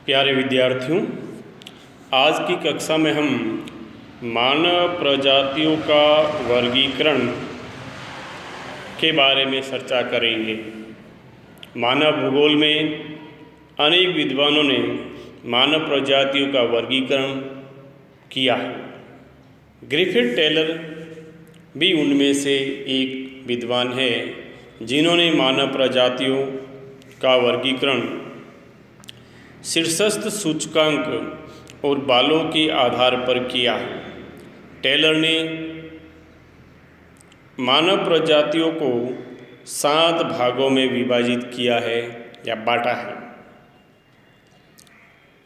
प्यारे विद्यार्थियों, आज की कक्षा में हम मानव प्रजातियों का वर्गीकरण के बारे में चर्चा करेंगे। मानव भूगोल में अनेक विद्वानों ने मानव प्रजातियों का वर्गीकरण किया है। ग्रिफिथ टेलर भी उनमें से एक विद्वान है जिन्होंने मानव प्रजातियों का वर्गीकरण शीर्षस्थ सूचकांक और बालों के आधार पर किया है। टेलर ने मानव प्रजातियों को 7 भागों में विभाजित किया है या बांटा है।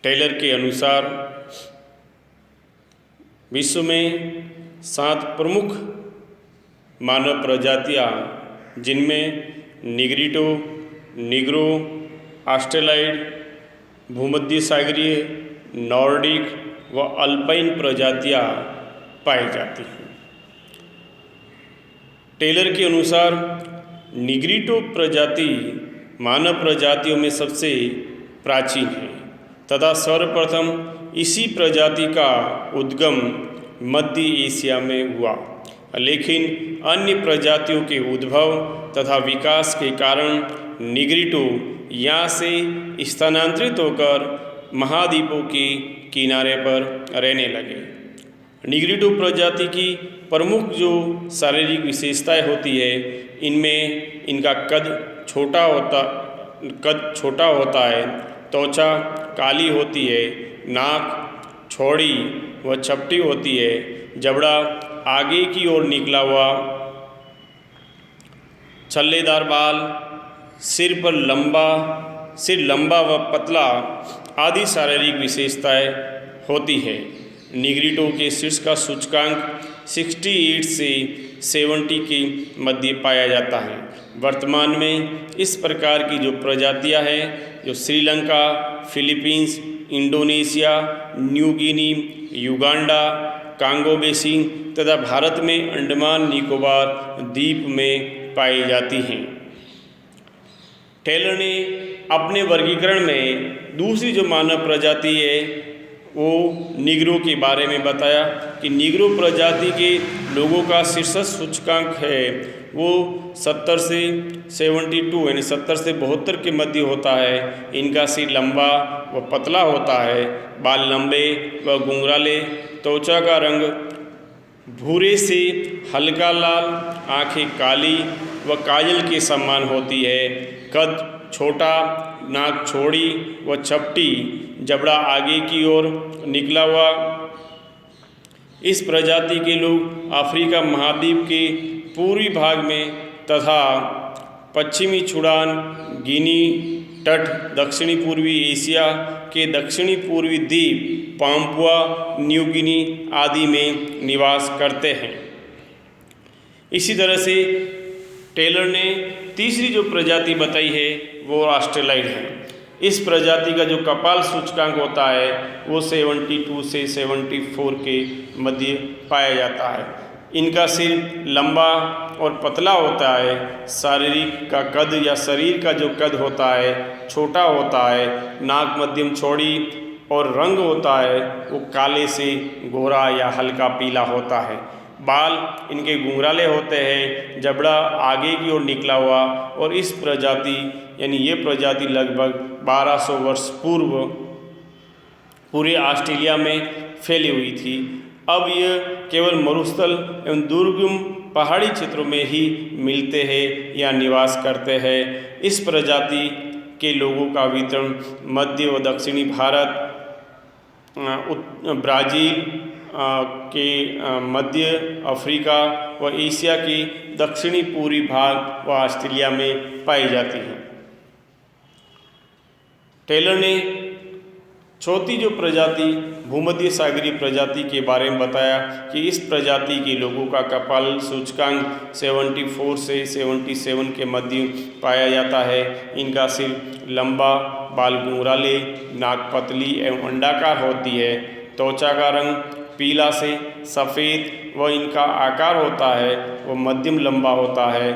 टेलर के अनुसार विश्व में 7 प्रमुख मानव प्रजातियां, जिनमें निग्रिटो, निग्रो, ऑस्ट्रेलॉइड, भूमध्य सागरीय, नॉर्डिक व अल्पाइन प्रजातियां पाई जाती हैं। टेलर के अनुसार निग्रिटो प्रजाति मानव प्रजातियों में सबसे प्राचीन है तथा सर्वप्रथम इसी प्रजाति का उद्गम मध्य एशिया में हुआ, लेकिन अन्य प्रजातियों के उद्भव तथा विकास के कारण निग्रिटो यहाँ से स्थानांतरित होकर महाद्वीपों के किनारे पर रहने लगे। निग्रिटो प्रजाति की प्रमुख जो शारीरिक विशेषताएं होती है, इनमें इनका कद छोटा होता है, त्वचा काली होती है, नाक चौड़ी व चपटी होती है, जबड़ा आगे की ओर निकला हुआ, छल्लेदार बाल, सिर लंबा व पतला आदि शारीरिक विशेषताएं होती है। निग्रिटो के शीर्ष का सूचकांक 68 से 70 के मध्य पाया जाता है। वर्तमान में इस प्रकार की जो प्रजातियां हैं, जो Sri Lanka, Philippines, Indonesia, New Guinea, Uganda, Congo basin तथा भारत में अंडमान निकोबार द्वीप में पाई जाती हैं। टेलर ने अपने वर्गीकरण में दूसरी जो मानव प्रजाति है वो निग्रो के बारे में बताया कि निग्रो प्रजाति के लोगों का शीर्ष सूचकांक है वो 70 से 72 यानी 70 से 72 के मध्य होता है। इनका सिर लंबा व पतला होता है, बाल लंबे व घुंघराले, त्वचा का रंग भूरे से हल्का लाल, आंखें काली व काजल के समान होती है, कद छोटा, नाक चौड़ी व चपटी, जबड़ा आगे की ओर निकला हुआ। इस प्रजाति के लोग अफ्रीका महाद्वीप के पूर्वी भाग में तथा पश्चिमी छुड़ान, गिनी तट, दक्षिणी पूर्वी एशिया के दक्षिणी पूर्वी द्वीप, पापुआ न्यू गिनी आदि में निवास करते हैं। इसी तरह से टेलर ने तीसरी जो प्रजाति बताई है वो ऑस्ट्रेलॉइड है। इस प्रजाति का जो कपाल सूचकांक होता है वो 72 से 74 के मध्य पाया जाता है। इनका सिर लंबा और पतला होता है, शारीरिक का कद या शरीर का जो कद होता है छोटा होता है, नाक मध्यम चौड़ी और रंग होता है वो काले से गोरा या हल्का पीला होता है। बाल इनके घुंघराले होते हैं, जबड़ा आगे की ओर निकला हुआ, और इस प्रजाति यानी ये प्रजाति लगभग 1200 वर्ष पूर्व पूरे ऑस्ट्रेलिया में फैली हुई थी। अब ये केवल मरुस्थल एवं दुर्गम पहाड़ी क्षेत्रों में ही मिलते हैं या निवास करते हैं। इस प्रजाति के लोगों का वितरण मध्य व दक्षिणी भारत, ब्राज़ील के मध्य अफ्रीका व एशिया के दक्षिणी पूर्वी भाग व ऑस्ट्रेलिया में पाई जाती है। टेलर ने चौथी जो प्रजाति भूमध्य सागरीय प्रजाति के बारे में बताया कि इस प्रजाति के लोगों का कपाल सूचकांक 74 से 77 के मध्य पाया जाता है। इनका सिर लंबा, बाल घुंघराले, नाक पतली एवं अंडाकार होती है, त्वचा का रंग पीला से सफ़ेद व इनका आकार होता है वो मध्यम लंबा होता है।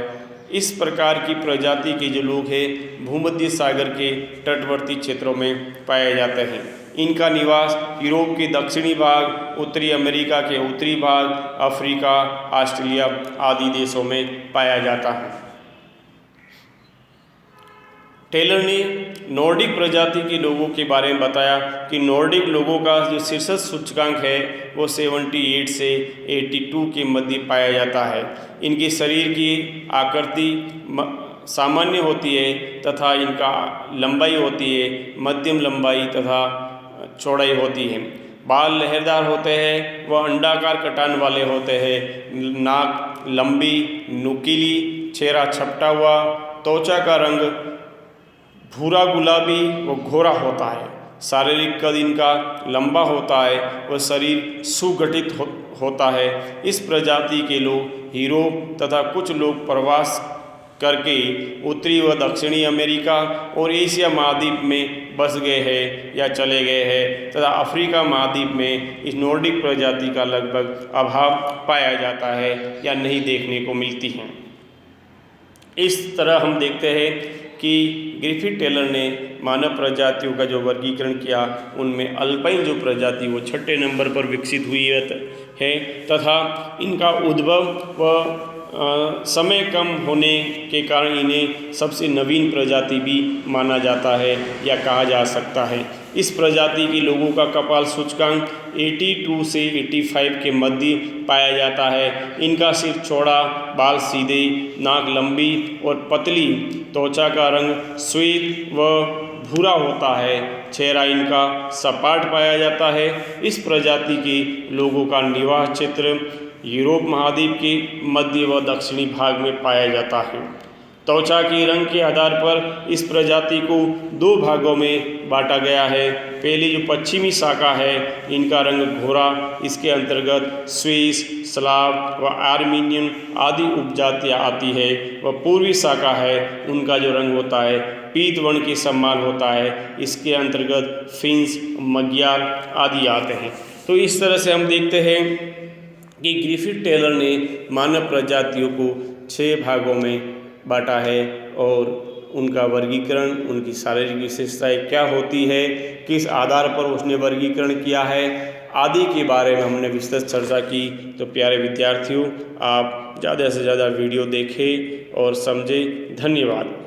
इस प्रकार की प्रजाति के जो लोग हैं भूमध्य सागर के तटवर्ती क्षेत्रों में पाए जाते हैं। इनका निवास यूरोप के दक्षिणी भाग, उत्तरी अमेरिका के उत्तरी भाग, अफ्रीका, ऑस्ट्रेलिया आदि देशों में पाया जाता है। टेलर ने नॉर्डिक प्रजाति के लोगों के बारे में बताया कि नॉर्डिक लोगों का जो शीर्ष सूचकांक है वो 78 से 82 के मध्य पाया जाता है। इनके शरीर की आकृति सामान्य होती है तथा इनका लंबाई होती है मध्यम लंबाई तथा चौड़ाई होती है। बाल लहरदार होते हैं, वह अंडाकार कटान वाले होते हैं। नाक लंबी नुकीली, चेहरा छपटा हुआ, त्वचा का रंग भूरा गुलाबी व घोरा होता है। शारीरिक कद इनका लंबा होता है व शरीर सुगठित होता है। इस प्रजाति के लोग यूरोप तथा कुछ लोग प्रवास करके उत्तरी व दक्षिणी अमेरिका और एशिया महाद्वीप में बस गए हैं या चले गए हैं तथा अफ्रीका महाद्वीप में इस नॉर्डिक प्रजाति का लगभग अभाव पाया जाता है या नहीं देखने को मिलती हैं। इस तरह हम देखते हैं कि ग्रिफिथ टेलर ने मानव प्रजातियों का जो वर्गीकरण किया उनमें अल्पाइन जो प्रजाति वो 6ठे नंबर पर विकसित हुई है तथा इनका उद्भव व समय कम होने के कारण इन्हें सबसे नवीन प्रजाति भी माना जाता है या कहा जा सकता है। इस प्रजाति के लोगों का कपाल सूचकांक 82 से 85 के मध्य पाया जाता है। इनका सिर चौड़ा, बाल सीधे, नाक लंबी और पतली, त्वचा का रंग श्वेत व भूरा होता है। चेहरा इनका सपाट पाया जाता है। इस प्रजाति के लोगों का निवास क्षेत्र यूरोप महाद्वीप के मध्य व दक्षिणी भाग में पाया जाता है। त्वचा के रंग के आधार पर इस प्रजाति को 2 भागों में बांटा गया है। पहली जो पश्चिमी शाखा है इनका रंग घोरा, इसके अंतर्गत स्विस, स्लाव व आर्मीनियन आदि उपजातियाँ आती है। व पूर्वी शाखा है उनका जो रंग होता है पीत वर्ण के समान होता है, इसके अंतर्गत फिन्स, मग्यार आदि आते हैं। तो इस तरह से हम देखते हैं कि ग्रिफिथ टेलर ने मानव प्रजातियों को 6 भागों में बांटा है और उनका वर्गीकरण, उनकी शारीरिक विशेषताएं क्या होती है, किस आधार पर उसने वर्गीकरण किया है आदि के बारे में हमने विस्तृत चर्चा की। तो प्यारे विद्यार्थियों, आप ज़्यादा से ज़्यादा वीडियो देखें और समझें। धन्यवाद।